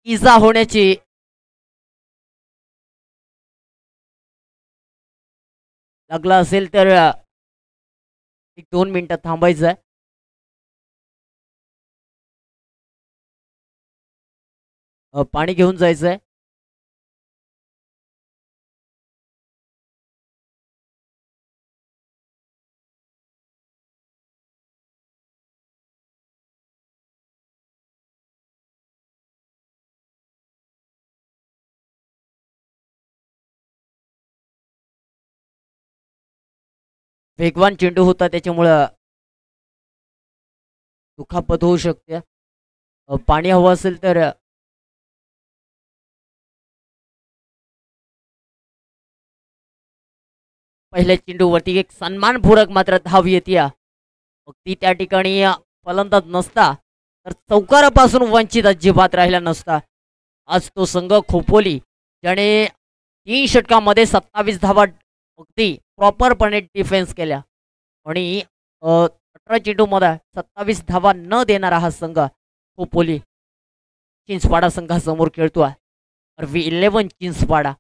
इजा होण्याची लागला असेल तर 1-2 मिनिटं थांबायचं आहे. पाणी घेऊन जायचं आहे. वेगवान चेंडू होता त्याच्यामुळं दुखापत होऊ शकते. पाणी हवं असेल तर पहिल्या चेंडूवरती एक सन्मानपूर्वक मात्र धाव येते. ती त्या ठिकाणी फलंदाज नसता तर चौकारापासून वंचित अजिबात राहिला नसता. आज तो संघ खोपोली ज्याने 3 षटकामध्ये 27 धावा अगदी प्रॉपरपणे डिफेन्स केल्या आणि 18 चेंडूमध्ये 27 धावा न देणारा हा संघ खोपोली चिंचपाडा संघासमोर खेळतोय. RV11 चिंचपाडा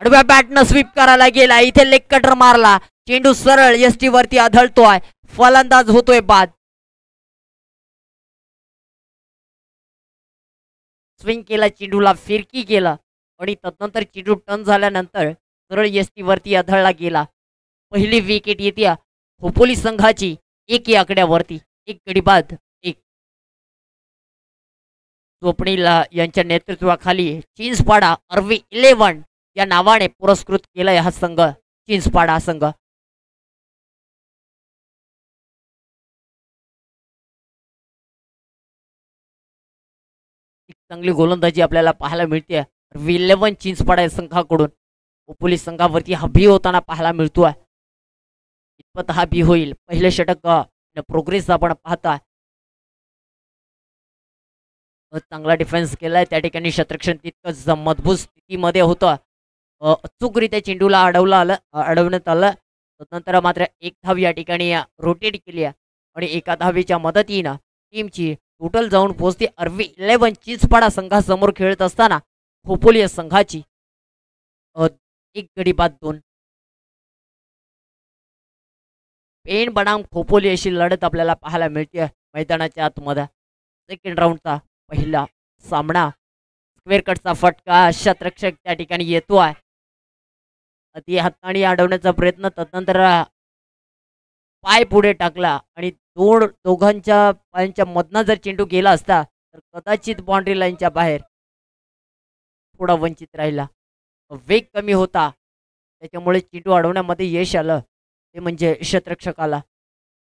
आडव्या बॅटनं स्वीप करायला गेला. इथे लेग कटर मारला. चेंडू सरळ एसटी वरती आदळतोय. फलंदाज होतोय बाद. स्विंग केला चेंडूला, फिरकी केला आणि तदनंतर चेंडू टर्न झाल्यानंतर सरळ एसटी वरती आदळला गेला. पहिली विकेट येते खोपोली संघाची 1 या आकड्यावरती. 1 गडी बाद 1. स्वप्नीला यांच्या नेतृत्वाखाली चिंचपाडा RV11 या नावाने पुरस्कृत केलाय हा संघ चिंचपाडा संघ. चांगली गोलंदाजी आपल्याला पाहायला मिळते RV11 चिंचपाडा या संघाकडून. खोपोली संघावरती हा भी होताना पाहायला मिळतोय. इतपत हा भी होईल. पहिले षटक प्रोग्रेस आपण पाहता. चांगला डिफेन्स केलाय त्या ठिकाणी. क्षेत्ररक्षण तितकंच मजबूत स्थितीमध्ये होतं. अचूकरित्या चेंडूला अडवण्यात आलं. नंतर मात्र 1 धाव या ठिकाणी रोटेट केली आणि एका धावेच्या मदतीनं टीमची टोटल जाऊन पोहोचते RV11 चिंचपाडा संघासमोर खेळत असताना खोपोली संघाची 1 गडी बाद 2. पेन बनाम खोपोली अशी लढत आपल्याला पाहायला मिळते मैदानाच्या आतमध्ये. सेकंड राऊंडचा पहिला सामना. स्क्वेअर कटचा फटका क्षेत्ररक्षक त्या ठिकाणी येतोय. ती हाताने अडवण्याचा प्रयत्न, तदनंतर पाय पुढे टाकला आणि दोघांच्या पायांच्या मधनं जर चेंडू गेला असता तर कदाचित बाउंड्री लाईनच्या बाहेर थोडा वंचित राहिला. वेग कमी होता त्याच्यामुळे चेंडू अडवण्यामध्ये यश आलं ते म्हणजे क्षेत्ररक्षकाला.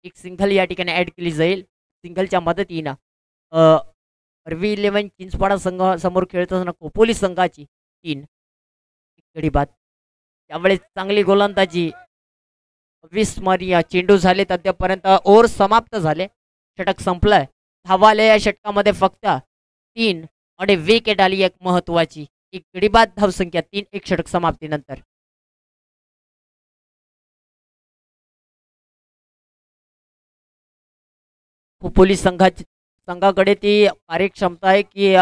एक सिंगल या ठिकाणी ॲड केली जाईल. सिंगलच्या मदतीनं RV11 चिंचपाडा संघ समोर खेळत असताना खोपोली संघाची 3 गडी बाद. त्यावेळेस चांगली गोलंदाजी अविस्मरणीय चेंडू झाले. अद्यापर्यंत ओव्हर समाप्त झाले. षटक संपलंय. धावा आल्या या षटकामध्ये फक्त 3 आणि विकेट आली एक महत्वाची. 1 गडी बाद धावसंख्या 3. 1 षटक समाप्तीनंतर. खोपोली संघाकडे ती कार्यक्षमता आहे की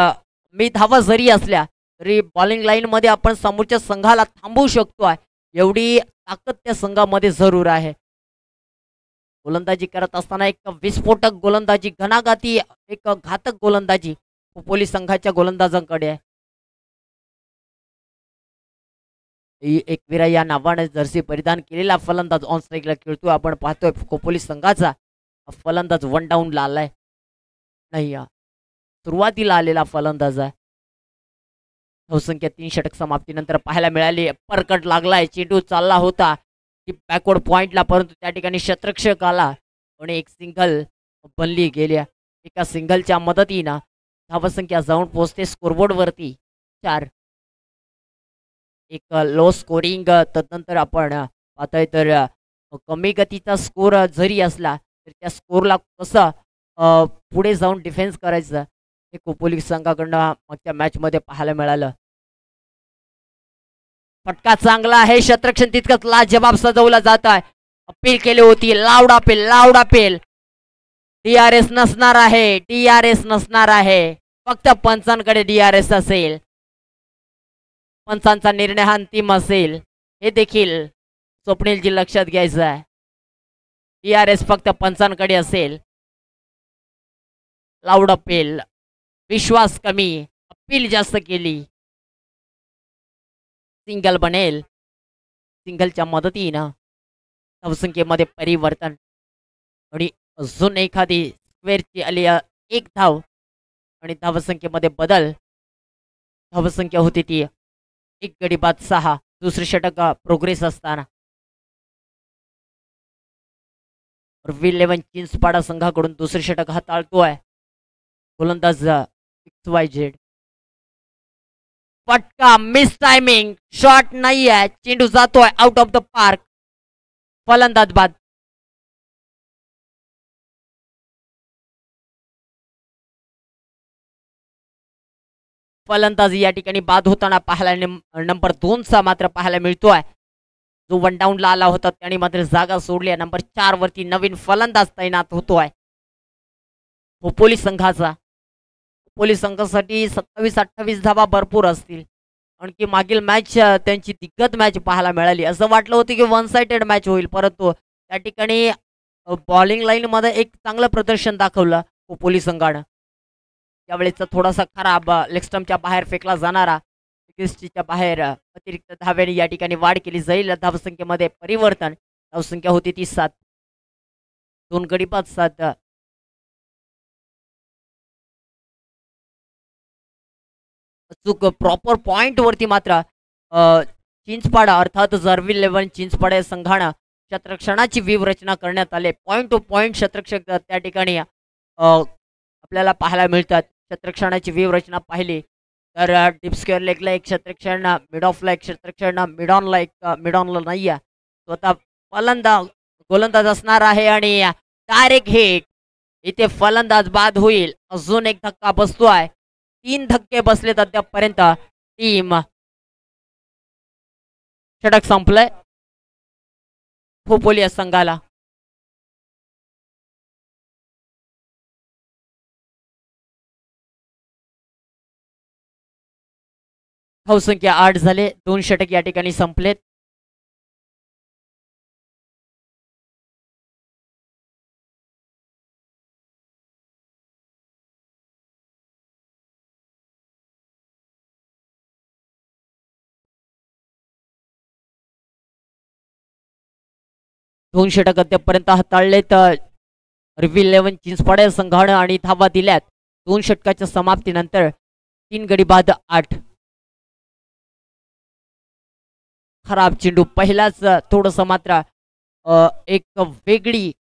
मी धावा जरी असल्या तरी बॉलिंग लाईन मध्ये आपण समोरच्या संघाला थांबवू शकतोय एवढी ताकद त्या संघामध्ये जरूर आहे. गोलंदाजी करत असताना एक विस्फोटक गोलंदाजी, घणाघाती एक घातक गोलंदाजी खोपोली संघाच्या गोलंदाजांकडे आहे. एकविरा या नावाने जर्सी परिधान केलेला फलंदाज ऑन स्ट्राईकला खेळतोय. आपण पाहतोय खोपोली संघाचा फलंदाज 1 डाऊनला आलाय. नाही, सुरुवातीला आलेला फलंदाज आहे. धावसंख्या 3 षटक समाप्तीनंतर पाहायला मिळाली. परकट लागलाय. चेंडू चालला होता की बॅकवर्ड पॉइंटला, परंतु त्या ठिकाणी क्षेत्ररक्षक आला आणि एक सिंगल बनली गेल्या. एका सिंगलच्या मदतीनं धावसंख्या जाऊन पोहोचते स्कोरबोर्ड वरती 4. एक लो स्कोरिंग तदनंतर आपण पाहतोय तर कमी गतीचा स्कोर जरी असला तर त्या स्कोरला कसं पुढे जाऊन डिफेन्स करायचं हे खोपोली संघाकडनं मागच्या मॅच मध्ये पाहायला मिळालं. फटका चांगला आहे. क्षेत्ररक्षण तितकंच लाजवाब सजवला जात आहे. अपील केली होती. Loud appeal. DRS नसणार आहे. फक्त पंचांकडे DRS असेल, पंचांचा निर्णय हा अंतिम असेल, हे देखील स्वप्नीलजी लक्षात घ्यायचं आहे. DRS फक्त पंचांकडे असेल. लाऊड अपील, विश्वास कमी, अपील जास्त केली, सिंगल बनेल. सिंगलच्या मदतीनं धावसंख्येमध्ये परिवर्तन आणि अजून एखादी स्क्वेअरची आली एक धाव आणि धावसंख्येमध्ये बदल. धावसंख्या होती ती 1 गडी बाद 6. दुसरे षटक प्रोग्रेस असताना RV11 चिंचपाडा संघाकडून दुसरे षटक हाताळतोय गोलंदाज XYZ. फटका, मिस टायमिंग, शॉट नाही आहे, चेंडू जातोय आउट ऑफ द पार्क. फलंदाज बाद. फलंदाज या ठिकाणी बाद होताना पाहायला नंबर 2चा मात्र पाहायला मिळतोय. जो 1 डाऊनला आला होता त्याने मात्र जागा सोडली. नंबर 4 वरती नवीन फलंदाज तैनात होतोय खोपोली संघाचा. खोपोली संघासाठी 27-28 धावा भरपूर असतील. आणखी मागील मॅच त्यांची दिग्गज मॅच पाहायला मिळाली. असं वाटलं होतं की 1 साइडेड मॅच होईल, परंतु त्या ठिकाणी बॉलिंग लाईन मध्ये एक चांगलं प्रदर्शन दाखवलं खोपोली संघानं. यावेळेचा थोडासा खराब लेगस्टम्पच्या बाहेर फेकला जाणारा, च्या बाहेर अतिरिक्त धाव्याने या ठिकाणी वाढ केली जाईल. धावसंख्येमध्ये परिवर्तन. धावसंख्या होती ती 7. 2 गडी बाद 7. अचूक प्रॉपर पॉइंट वरती मात्र चिंचपाडा अर्थात RV11 चिंचपाडा संघानं शतरक्षणाची व्यूहरचना करण्यात आली. पॉइंट टू पॉइंट शतरक्षक त्या ठिकाणी आपल्याला पाहायला मिळतात. शतरक्षणाची व्यूहरचना पाहिली तर डीप स्क्वेअर लेगला एक शतरक्षण, मिड ऑफला एक शतरक्षण, मिड ऑनला नाही आहे. स्वतः गोलंदाज असणार आहे आणि डायरेक्ट हिट. इथे फलंदाज बाद होईल. अजून एक धक्का बसतोय. 3 धक्के बसलेत अद्यापपर्यंत. टीम षटक संपलंय खोपोली संघाला. धावसंख्या 8 झाले. 2 षटक या ठिकाणी संपलेत. दोन षटक अद्यापर्यंत हाताळलेत RV11 चिंचपाडा संघानं आणि धावा दिल्यात 2 षटकाच्या समाप्तीनंतर. 3 गडी बाद 8. खराब चेंडू. पहिलाच थोडस मात्र एक वेगळी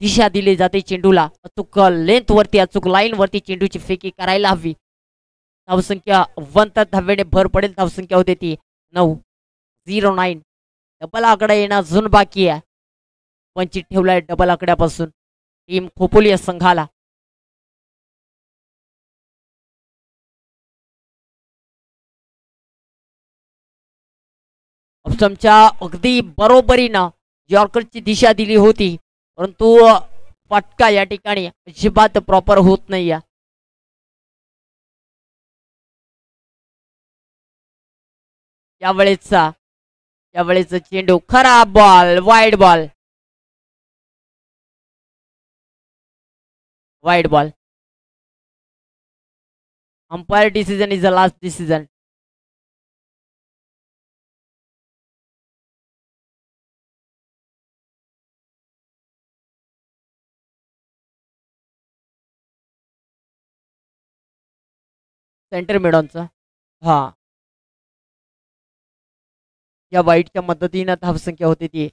दिशा दिली जाते चेंडूला. अचूक लेंथ वरती, अचूक लाईन वरती चेंडूची फेकी करायला हवी. धावसंख्या 1 धावेने भर पडेल. धावसंख्या होते ती 9. डबल आकडा येणं अजून बाकी आहे. वंचित ठेवलाय डबल आकड्यापासून टीम खोपोली संघाला. ऑप्शनच्या अगदी बरोबरीनं यॉर्करची दिशा दिली होती, परंतु फटका या ठिकाणी अजिबात प्रॉपर होत नाही. यावेळेचा चेंडू खराब ball, wide ball. Umpire decision is the last decision. Center मिडॉनचा हा या वाईटच्या मदतीनं धावसंख्या होती ती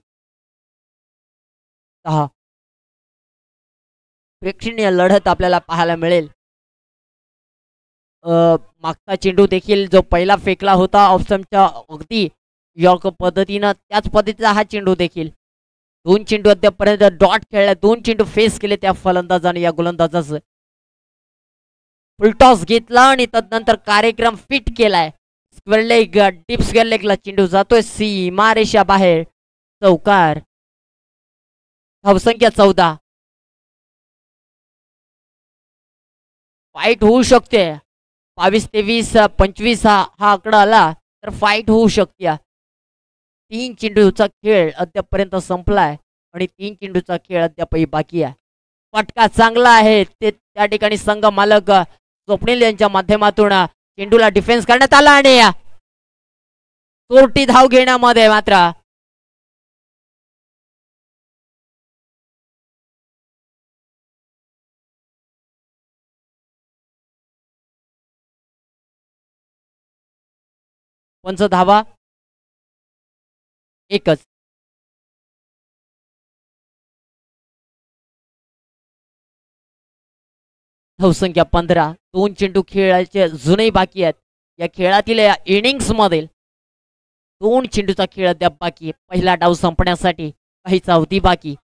6. प्रेक्षणीय लढत आपल्याला पाहायला मिळेल. मागचा चेंडू देखील जो पहिला फेकला होता ऑप्शनच्या अगदी यॉर्क पद्धतीनं, त्याच पद्धतीचा हा चेंडू देखील. 2 चेंडू अद्यापर्यंत डॉट खेळला. 2 चेंडू फेस केले त्या फलंदाजाने या गोलंदाजाचं. फुलटॉस घेतला आणि तदनंतर कार्यक्रम फिट केलाय. स्क्वेअर लेग, डीप स्क्वेअर लेगला चेंडू जातोय सीमारेषा बाहेर. चौकार. धावसंख्या 14. फाईट होऊ शकते. 22-23, 25 हा आकडा आला तर फाईट होऊ शकते. 3 चेंडूचा खेळ अद्यापपर्यंत संपलाय आणि 3 चेंडूचा खेळ अद्यापही बाकी आहे. फटका चांगला आहे ते त्या ठिकाणी संघ मालक स्वप्नील यांच्या माध्यमातून चेंडूला डिफेन्स करण्यात आला आणि चोरटी धाव घेण्यामध्ये मात्र पंच धावा एकच. धावसंख्या 15. 2 चेंडू खेळायचे अजूनही बाकी आहेत. या खेळातील इनिंग्स मधील 2 चेंडूचा खेळ अद्याप बाकी. पहिला डाव संपण्यासाठी काही अवधी बाकी.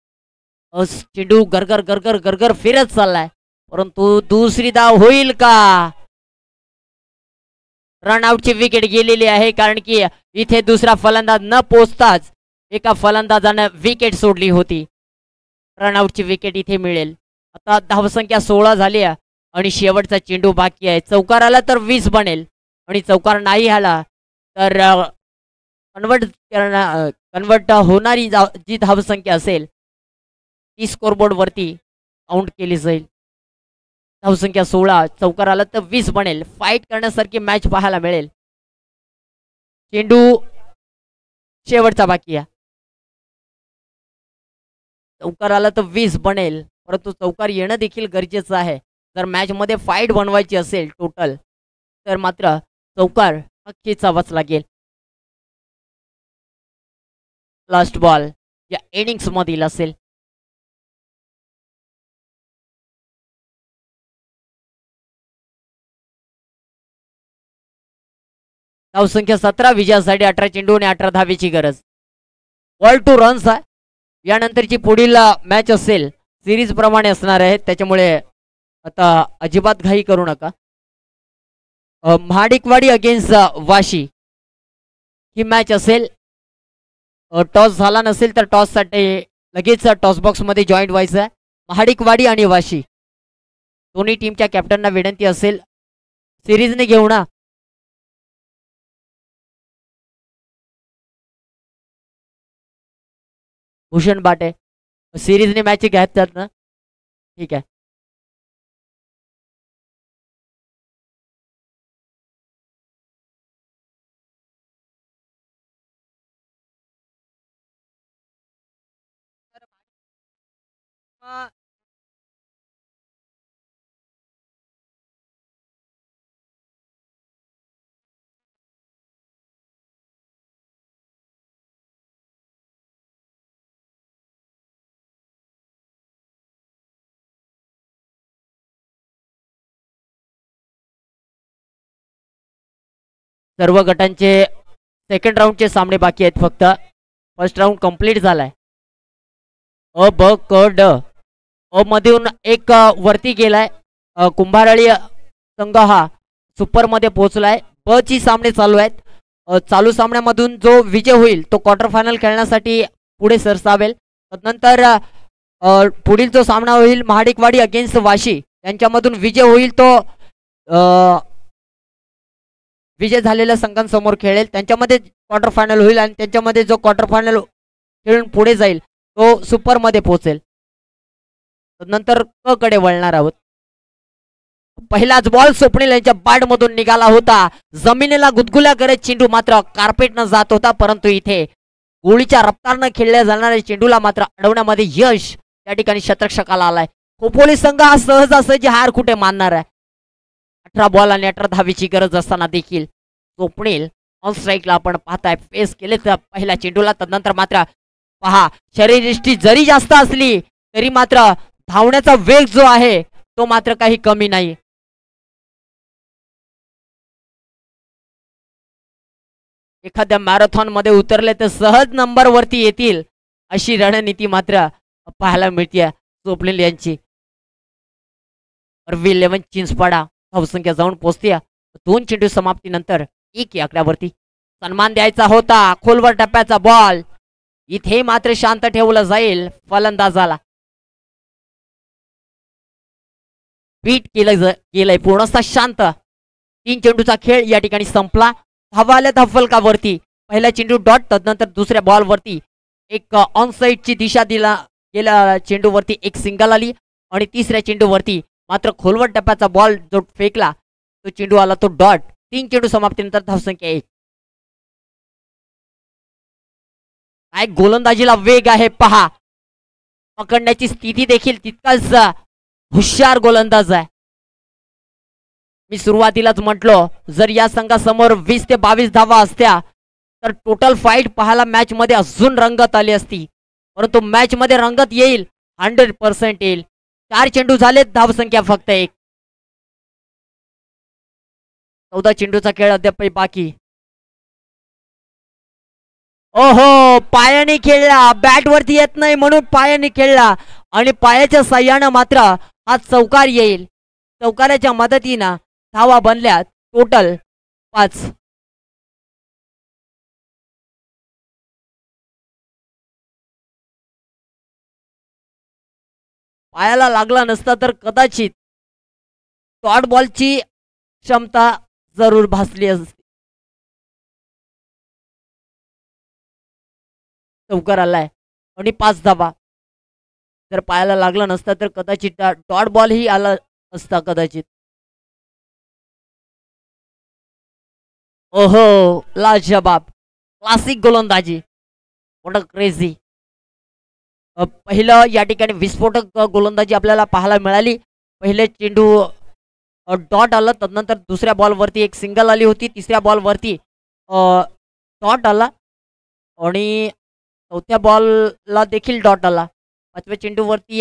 चेंडू गरगर गरगर गरगर फिरत चाललाय परंतु दुसरी धाव होईल का? रनआउटची विकेट गेलेली आहे कारण की इथे दुसरा फलंदाज न पोचताच एका फलंदाजाने विकेट सोडली होती. रनआउटची विकेट इथे मिळेल. आता धावसंख्या 16 झाली आहे आणि शेवटचा चेंडू बाकी आहे. चौकार आला तर 20 बनेल आणि चौकार नाही आला तर कन्वर्ट होणारी जी धावसंख्या असेल ती स्कोरबोर्ड वरती काउंट केली जाईल. धावसंख्या 16, चौकार आला तर 20 बनेल. फाईट करण्यासारखी मॅच पाहायला मिळेल. चेंडू शेवटचा बाकी आहे. चौकार आला तर 20 बनेल परंतु चौकार येणं देखील गरजेचं आहे. जर मॅच मध्ये फाईट बनवायची असेल टोटल तर मात्र चौकार नक्कीच लागेल. लास्ट बॉल या इनिंग्स मधील असेल. धावसंख्या 17, विजयासाठी 18 चेंडू आणि 18 धावेची गरज. ऑल टू रन्स आहे. यानंतरची पुढील मॅच असेल सिरीज प्रमाणे असणार आहे त्याच्यामुळे आता अजिबात घाई करू नका. महाडिकवाडी अगेन्स्ट वाशी ही मॅच असेल. टॉस झाला नसेल तर टॉससाठी लगेच टॉस बॉक्स मध्ये जॉईंट व्हायचं आहे. महाडिकवाडी आणि वाशी दोन्ही टीमच्या कॅप्टनना विनंती असेल सिरीजने घेऊ ना. भूषण बाटे सिरीजने मॅच घ्यायच्यात ना. ठीक आहे. सर्व गटांचे सेकंड राऊंडचे सामने बाकी आहेत. फक्त फर्स्ट राऊंड कंप्लीट झालाय. अ ब क ड अ मधून एक वरती गेलाय. कुंभारळी संघ हा सुपर मध्ये पोहोचलाय. ब ची सामने चालू आहेत. चालू सामन्यामधून जो विजय होईल तो क्वार्टर फायनल खेळण्यासाठी पुढे सरसावेल. नंतर पुढील जो सामना होईल महाडिकवाडी अगेन्स्ट वाशी यांच्यामधून विजय होईल तो विजय झालेल्या संघांसमोर खेळेल. त्यांच्यामध्ये क्वार्टर फायनल होईल आणि त्यांच्यामध्ये जो क्वार्टर फायनल खेळून पुढे जाईल तो सुपर मध्ये पोहोचेल. नंतर क कडे वळणार आहोत. पहिलाच बॉल स्वप्नील यांच्या बॅट मधून निघाला होता. जमिनीला गुदगुल्या करत चेंडू मात्र कार्पेट न जात होता परंतु इथे गोळीच्या रफ्तारनं खेळल्या जाणाऱ्या चेंडूला मात्र अडवण्यामध्ये यश त्या ठिकाणी शतरक्षकाला आलाय. खोपोली संघ हा सहजासहजी हार कुठे मानणार आहे. 18 बॉल आणि 18 धावेची गरज असताना देखील स्वप्नील ऑन स्ट्राईकला आपण पाहताय फेस केले तर पहिल्या चेंडूला. तदनंतर मात्र पहा शरीरयष्टी जरी जास्त असली तरी मात्र धावण्याचा वेग जो आहे तो मात्र काही कमी नाही. एखाद्या मॅरेथॉन मध्ये उतरले तर सहज नंबर वरती येतील अशी रणनीती मात्र पाहायला मिळते स्वप्नील यांची. RV 11 चिंचपाडा धावसंख्या जाऊन पोहोचते 2 चेंडू समाप्तीनंतर 1 या आकड्यावरती. सन्मान द्यायचा होता. खोलवर टप्प्याचा बॉल इथे मात्र शांत ठेवलं जाईल फलंदाजाला. बीट केलंय पूर्णतः शांत. 3 चेंडूचा खेळ या ठिकाणी संपला. धावा आल्या धावफलकावरती. पहिला चेंडू डॉट, तदनंतर दुसऱ्या बॉलवरती एक ऑन साईडची दिशा दिला गेल्या चेंडूवरती एक सिंगल आली आणि तिसऱ्या चेंडूवरती मात्र खोलवर टप्प्याचा बॉल जो फेकला तो चेंडू आला तो डॉट. 3 चेंडू समाप्तीनंतर धावसंख्या 1. काय गोलंदाजीला वेग आहे पहा. पकडण्याची स्थिती देखील तितकाच हुशार गोलंदाज आहे. मी सुरुवातीलाच म्हटलो जर या संघासमोर 20 ते 22 धावा असत्या तर टोटल फाईट पाहायला मॅच मध्ये अजून रंगत आली असती. परंतु मॅच मध्ये रंगत येईल, 100% येईल. 4 चेंडू झालेत, धावसंख्या फक्त 1. 14 चेंडूचा खेळ अद्याप बाकी. ओहो, पायाने खेळला, बॅट वरती येत नाही म्हणून पायाने खेळला आणि पायाच्या साह्यानं मात्र हा चौकार येईल. चौकाराच्या मदतीनं धावा बनल्या टोटल 5. पायाला लागला नसता तर कदाचित डॉट बॉलची क्षमता जरूर भासली असती. चौकार आलाय आणि 5 धावा. जर पायाला लागला नसता तर कदाचित डॉट बॉल ही आला असता कदाचित. ओहो, लाजवाब, क्लासिक गोलंदाजी, व्हॉट अ क्रेझी. पहिलं या ठिकाणी विस्फोटक गोलंदाजी आपल्याला पाहायला मिळाली. पहिले चेंडू डॉट आला, तदनंतर दुसऱ्या बॉलवरती एक सिंगल आली होती, तिसऱ्या बॉलवरती डॉट आला आणि चौथ्या बॉलला देखील डॉट आला. 5व्या चेंडूवरती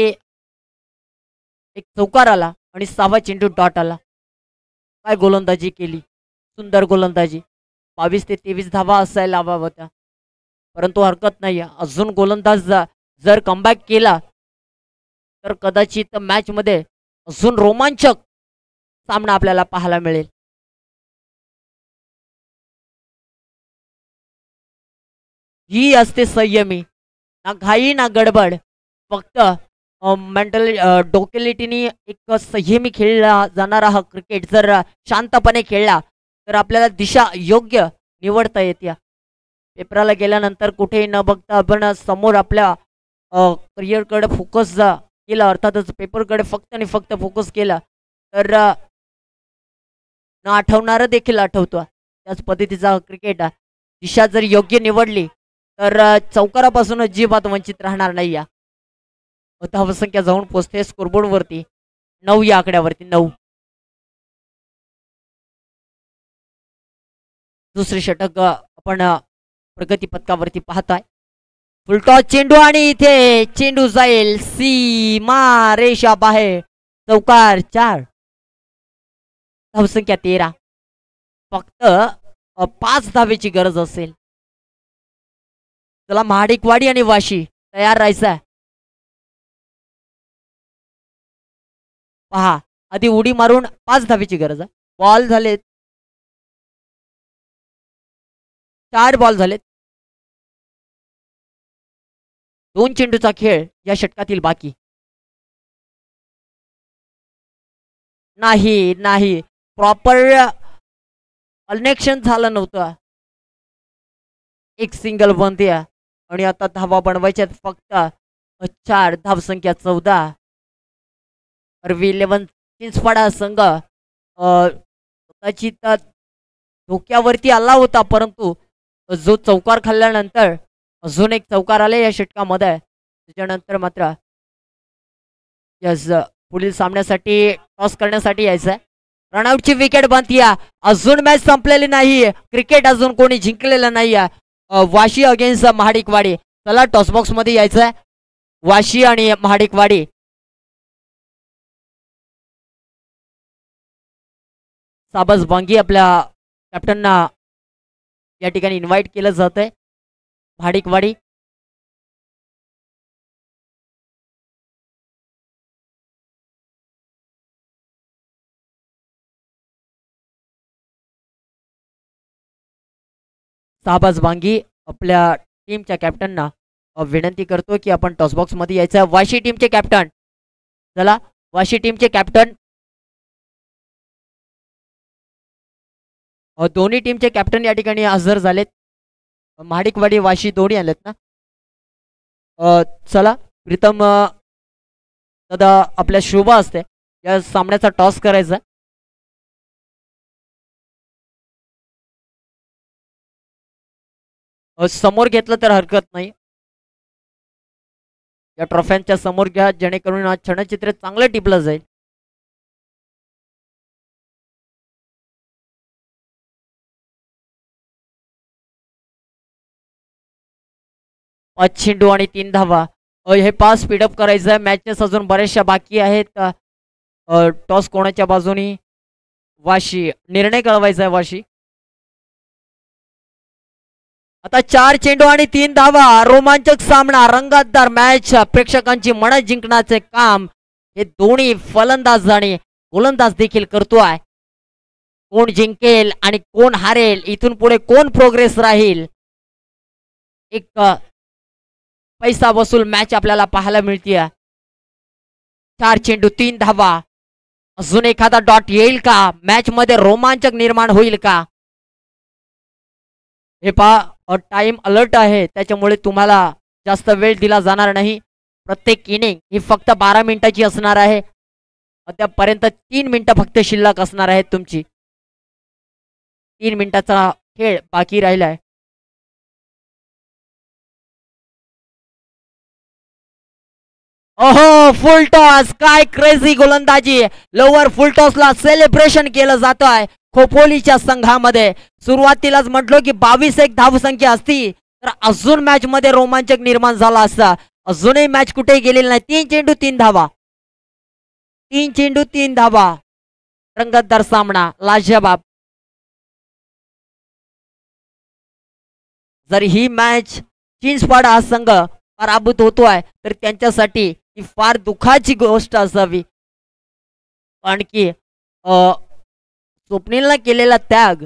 एक चौकार आला आणि 6वा चेंडू डॉट आला. काय गोलंदाजी केली, सुंदर गोलंदाजी. 22 ते 23 धावा असायला हव्या होत्या, परंतु हरकत नाही. अजून गोलंदाज जर कमबॅक केला तर कदाचित मॅच मध्ये अजून रोमांचक सामना आपल्याला पाहायला मिळेल. ही असते संयमी, ना घाई ना गडबड. फक्त मेंटल डोकेलिटीनी एक संयमी खेळला जाणारा हा क्रिकेट जर शांतपणे खेळला तर आपल्याला दिशा योग्य निवडता येते. पेपराला गेल्यानंतर कुठेही न बघता आपण समोर आपल्या करिअरकडे फोकस केला, अर्थातच पेपरकडे फक्त आणि फक्त फोकस केला तर न आठवणारं देखील आठवतो. त्याच पद्धतीचा क्रिकेट दिशा जर योग्य निवडली तर चौकारापासून अजिबात वंचित राहणार नाही. या धावसंख्या जाऊन पोचते स्कोरबोर्ड वरती 9 या आकड्यावरती 9. दुसरे षटक आपण प्रगती पथकावरती पाहताय. फुलटॉस चेंडू आणि इथे चेंडू जाईल सीमा रेषा बाहेर. चौकार 4. धावसंख्या 13. फक्त 5 धावेची गरज असेल. चला, महाडिकवाडी आणि वाशी तयार राहायचं. पहा, आधी उडी मारून 5 धावेची गरज आहे. बॉल झालेत 4 बॉल झालेत. 2 चेंडूचा खेळ या षटकातील बाकी. नाही प्रॉपर कनेक्शन झालं नव्हतं. एक सिंगल बनते आणि आता धावा बनवायच्या फक्त 4. धावसंख्या 14. अरवी 11 चिंचपाडा संघ कदाचित धोक्यावरती आला होता, परंतु जो चौकार खाल्ल्यानंतर अजून एक चौकार आले या षटकामध्ये. त्याच्यानंतर मात्र यस पुढील सामन्यासाठी टॉस करण्यासाठी यायचं आहे. रनआउटची विकेट बनतीया. अजून मॅच संपलेली नाही, क्रिकेट अजून कोणी जिंकलेलं नाही. वाशी अगेन्स्ट महाडिकवाडी. चला, टॉस बॉक्स मध्ये यायचं आहे. वाशी आणि महाडिकवाडी. साबस बांगी आपल्या कॅप्टनना या ठिकाणी इन्व्हाइट केलं जात आहे. महाडिकवाडी साबाज बांगी आपल्या टीमच्या कॅप्टनना विनंती करतो की आपण टॉस बॉक्स मध्ये यायचं. वाशी टीमचे कॅप्टन, चला वाशी टीमचे कॅप्टन दोन्ही टीमचे कॅप्टन या ठिकाणी हजर झालेत. महाडिकवाडी वाशी दोन्ही आलेत ना. चला प्रीतम दादा आपल्या शोभा असते या सामन्याचा टॉस करायचा. समोर घेतलं तर हरकत नाही. या ट्रॉफ्यांच्या समोर घ्या जेणेकरून क्षणचित्र चांगलं टिपलं जाईल. चेंडू आणि 3 धावा. हे पास स्पीडअप करायचं आहे. मॅचेस अजून बऱ्याचशा बाकी आहेत. टॉस कोणाच्या बाजूनी? वाशी. निर्णय कळवायचा आहे वाशी. आता 4 चेंडू आणि 3 धावा. रोमांचक सामना, रंगतदार मॅच, प्रेक्षकांची मन जिंकण्याचे काम हे दोन्ही फलंदाज आणि गोलंदाज देखील करतोय. कोण जिंकेल आणि कोण हारेल, इथून पुढे कोण प्रोग्रेस राहील, एक पैसा वसूल मॅच आपल्याला पाहायला मिळते. 4 चेंडू 3 धावा. अजून एखादा डॉट येईल का? मॅच मध्ये रोमांचक निर्माण होईल का? हे पहा टाइम अलर्ट आहे त्याच्यामुळे तुम्हाला जास्त वेळ दिला जाणार नाही. प्रत्येक इनिंग ही फक्त 12 मिनिटाची असणार आहे. अद्यापर्यंत 3 मिनिटं फक्त शिल्लक असणार आहेत तुमची. 3 मिनिटाचा खेळ बाकी राहिलाय. ओहो फुल टॉस. काय क्रेझी गोलंदाजी. लोअर फुल टॉसला सेलिब्रेशन केलं जात आहे खोपोलीच्या संघामध्ये. सुरुवातीलाच म्हटलो की 22-1 धावसंख्या असती तर अजून मॅच मध्ये रोमांचक निर्माण झाला असता. अजूनही मॅच कुठेही गेलेली नाही. 3 चेंडू 3 धावा. 3 चेंडू 3 धावा. रंगतदार सामना, लाजवाब. जर ही मॅच चिंचपाड हा संघ पराभूत होतोय तर त्यांच्यासाठी ही फार दुःखाची गोष्ट असावी. कारण की स्वप्नीलने केलेला त्याग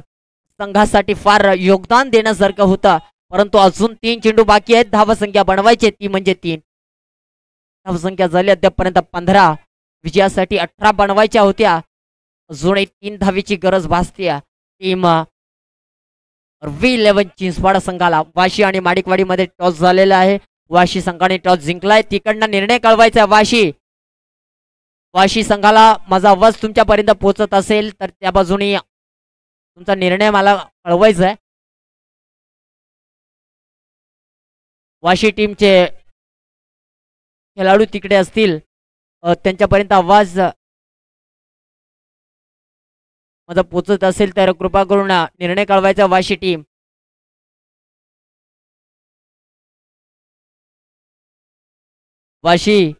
संघासाठी फार योगदान देण्यासारखं होतं. परंतु अजून 3 चेंडू बाकी आहेत. धावसंख्या बनवायची ती म्हणजे 3. धावसंख्या झाली अद्यापर्यंत 15. विजयासाठी 18 बनवायच्या होत्या. अजूनही 3 धावीची गरज भासते. टीम V11 चिंचवाड संघाला. वाशी आणि माडिकवाडी मध्ये टॉस झालेला आहे. वाशी संघाने टॉस जिंकलाय. तिकडनं निर्णय कळवायचा. वाशी संघाला माझा आवाज तुमच्यापर्यंत पोहोचत असेल तर त्या बाजूने तुमचा निर्णय मला कळवायचा आहे. वाशी टीमचे खेळाडू तिकडे असतील त्यांच्यापर्यंत आवाज माझा पोचत असेल तर कृपा करून निर्णय कळवायचा. वाशी टीम. वाशी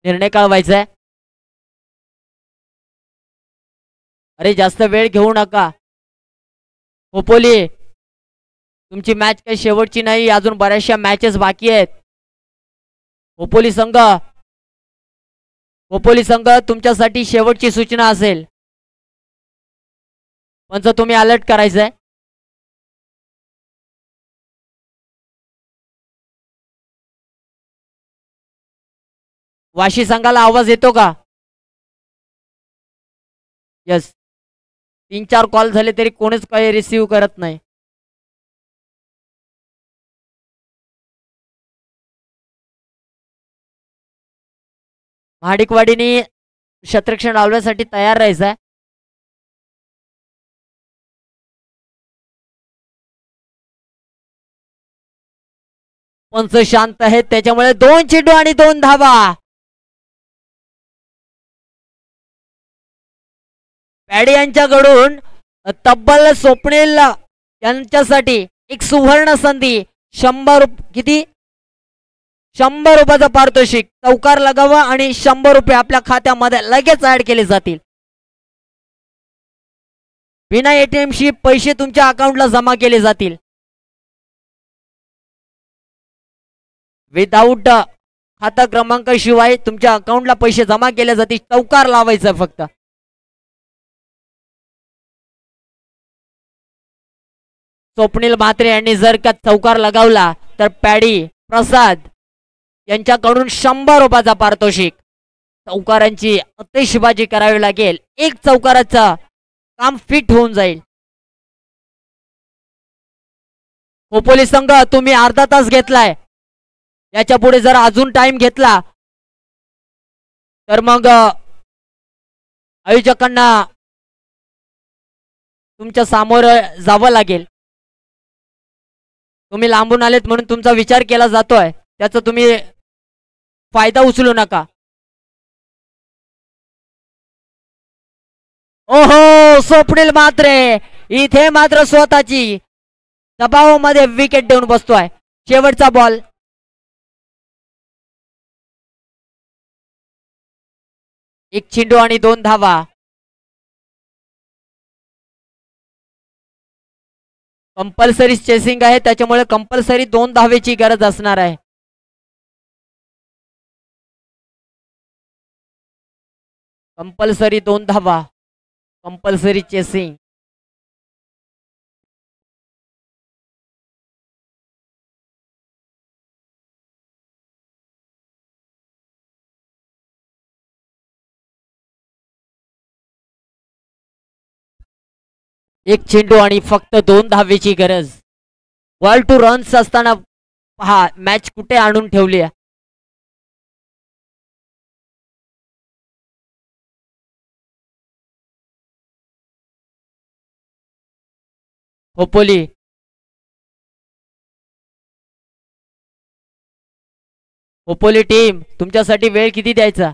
निर्णय कळवायचा आहे. अरे जास्त वेळ घेऊ नका. खोपोली तुमची मॅच काही शेवटची नाही. अजून बऱ्याचशा मॅचेस बाकी आहेत. खोपोली संघ तुमच्यासाठी शेवटची सूचना असेल. पण तुम्ही अलर्ट करायचंय. वाशी संघाला आवाज येतो का? यस. 3-4 कॉल झाले तरी कोणीच काही रिसीव्ह करत नाही. महाडिकवाडीने शतरक्षण लावण्यासाठी तयार राहायचंय. पंच शांत आहेत त्याच्यामुळे 2 चेंडू आणि 2 धावा. पॅडी यांच्याकडून तब्बल स्वप्नील यांच्यासाठी एक सुवर्ण संधी. 100 किती 100 रुपयाचा पारितोषिक. चौकार लगावा आणि 100 रुपये आपल्या खात्यामध्ये लगेच ऍड केले जातील. बिना ATM शी पैसे तुमच्या अकाउंटला जमा केले जातील. विदाऊट खाता क्रमांक शिवाय तुमच्या अकाउंटला पैसे जमा केले जातील. चौकार लावायचा फक्त. स्वप्नील म्हात्रे यांनी जर का चौकार लगावला तर पॅडी प्रसाद यांच्याकडून 100 रुपयाचा पारितोषिक. चौकारांची अतिशबाजी करावी लागेल. एक चौकाराचं काम फिट होऊन जाईल. खोपोली संघ तुम्ही अर्धा तास घेतलाय, याच्या पुढे जर अजून टाइम घेतला तर मग आयोजकांना तुमच्या समोर जावं लागेल. तुम्ही लांबून आलेत म्हणून तुमचा विचार केला जातोय, त्याचा तुम्ही फायदा उचलू नका. ओहो, स्वप्नील मात्रे इथे मात्र स्वतःची दबावामध्ये विकेट देऊन बसतोय. शेवटचा बॉल. एक चेंडू आणि 2 धावा. कंपल्सरी चेसिंग आहे, त्याच्यामुळे कंपल्सरी 2 धावेची गरज असणार आहे. कंपल्सरी 2 धावा. Compulsory chasing. एक चेंडू आणि फक्त 2 धावेची गरज. बॉल टू रन्स असताना पहा मॅच कुठे आणून ठेवली आहे. खोपोली खोपोली टीम तुमच्यासाठी वेळ किती द्यायचा.